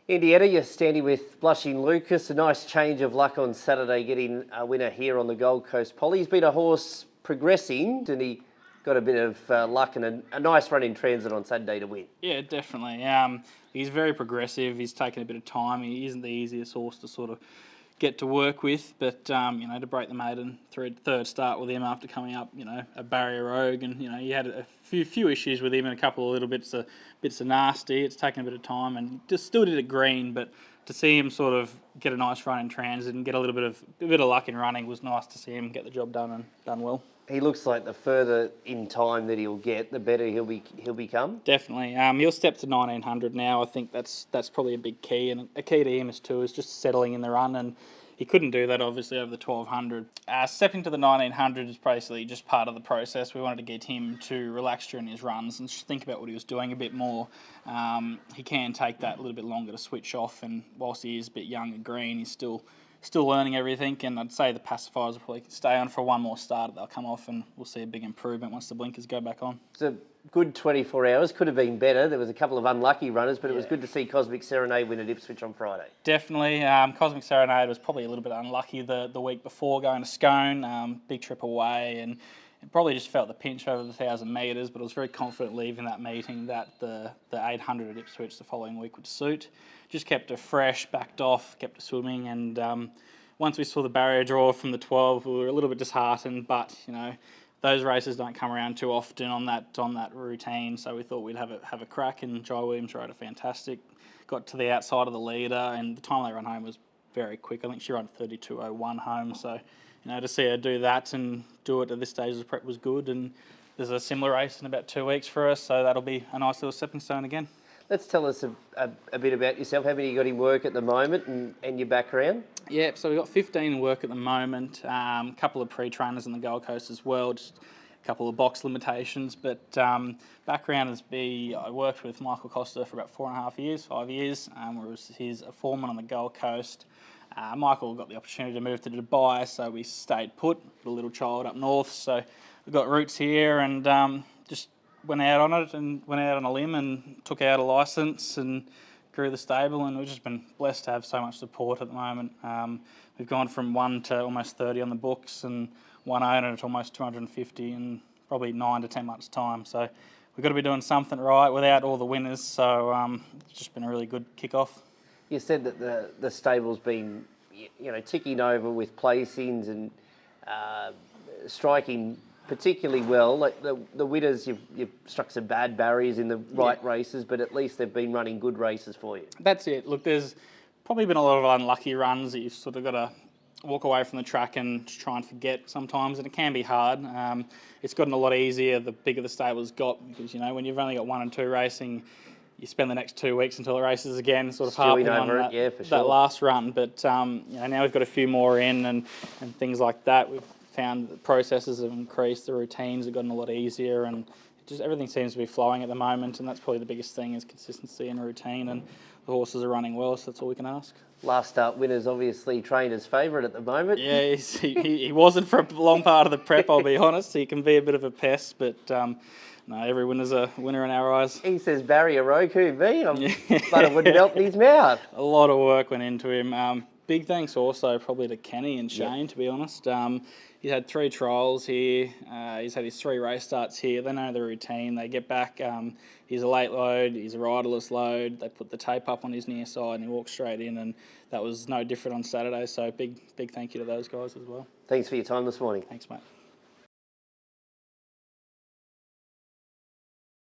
Indiana, you're standing with Blushing Lucas. A nice change of luck on Saturday, getting a winner here on the Gold Coast Poly. He's been a horse progressing, and he got a bit of luck and a nice run in transit on Saturday to win. Yeah, definitely. He's very progressive. He's taken a bit of time. He isn't the easiest horse to sort of get to work with, but to break the maiden third start with him after coming up, a barrier rogue, and he had a few issues with him and a couple of little bits of nasty. It's taken a bit of time, and just still did it green, but to see him sort of get a nice run in transit and get a bit of luck in running was nice to see him get the job done and done well. He looks like the further in time that he'll get, the better he'll become. Definitely. He'll step to 1900 now. I think that's probably a big key, and a key to him is just settling in the run, and he couldn't do that obviously over the 1200. Stepping to the 1900 is basically just part of the process. We wanted to get him to relax during his runs and just think about what he was doing a bit more. He can take that a little bit longer to switch off, and whilst he is a bit young and green, he's still learning everything, and I'd say the pacifiers will probably stay on for one more start. They'll come off and we'll see a big improvement once the blinkers go back on. It's a good 24 hours. Could have been better. There was a couple of unlucky runners, but it was good to see Cosmic Serenade win at Ipswich on Friday. Definitely. Cosmic Serenade was probably a little bit unlucky the week before going to Scone. Big trip away, and it probably just felt the pinch over the 1,000 metres, but I was very confident leaving that meeting that the 800 at Ipswich the following week would suit. Just kept her fresh, backed off, kept her swimming, and once we saw the barrier draw from the 12, we were a little bit disheartened, but those races don't come around too often on that routine, so we thought we'd have a crack, and Jai Williams rode a fantastic. Got to the outside of the leader, and the time they ran home was very quick. I think she ran 32.01 home, so to see her do that and do it at this stage of the prep was good, and there's a similar race in about 2 weeks for us, so that'll be a nice little stepping stone again. Let's tell us a bit about yourself. How many you got in work at the moment and your background? Yeah, so we've got 15 in work at the moment, a couple of pre-trainers in the Gold Coast as well, just a couple of box limitations, but background is I worked with Michael Costa for about 5 years, whereas he's a foreman on the Gold Coast. Michael got the opportunity to move to Dubai, so we stayed put, with a little child up north, so we've got roots here, and just went out on it and went out on a limb and took out a licence and grew the stable, and we've just been blessed to have so much support at the moment. We've gone from 1 to almost 30 on the books, and one owner to almost 250 in probably 9 to 10 months' time. So we've got to be doing something right without all the winners. So it's just been a really good kick-off. You said that the stable's been, ticking over with placings and striking particularly well. Like the winners, you've struck some bad barriers in the right races, but at least they've been running good races for you. That's it. Look, there's probably been a lot of unlucky runs that you've sort of got to walk away from the track and try and forget sometimes, and it can be hard. It's gotten a lot easier the bigger the stable's got, because when you've only got 1 and 2 racing, you spend the next 2 weeks until the races again, sort of harping on that last run. But now we've got a few more in and things like that. We've found the processes have increased, the routines have gotten a lot easier, and just everything seems to be flowing at the moment, and that's probably the biggest thing is consistency and routine, and the horses are running well, so that's all we can ask. Last start winner's obviously trainer's favourite at the moment. Yeah, he wasn't for a long part of the prep, I'll be honest. He can be a bit of a pest, but no, every winner's a winner in our eyes. He says barrier rogue, who me? Butter wouldn't melt in his mouth. A lot of work went into him. Big thanks also probably to Kenny and Shane, to be honest. He's had 3 trials here. He's had his 3 race starts here. They know the routine. They get back. He's a late load. He's a riderless load. They put the tape up on his near side and he walked straight in, and that was no different on Saturday. So big thank you to those guys as well. Thanks for your time this morning. Thanks, mate.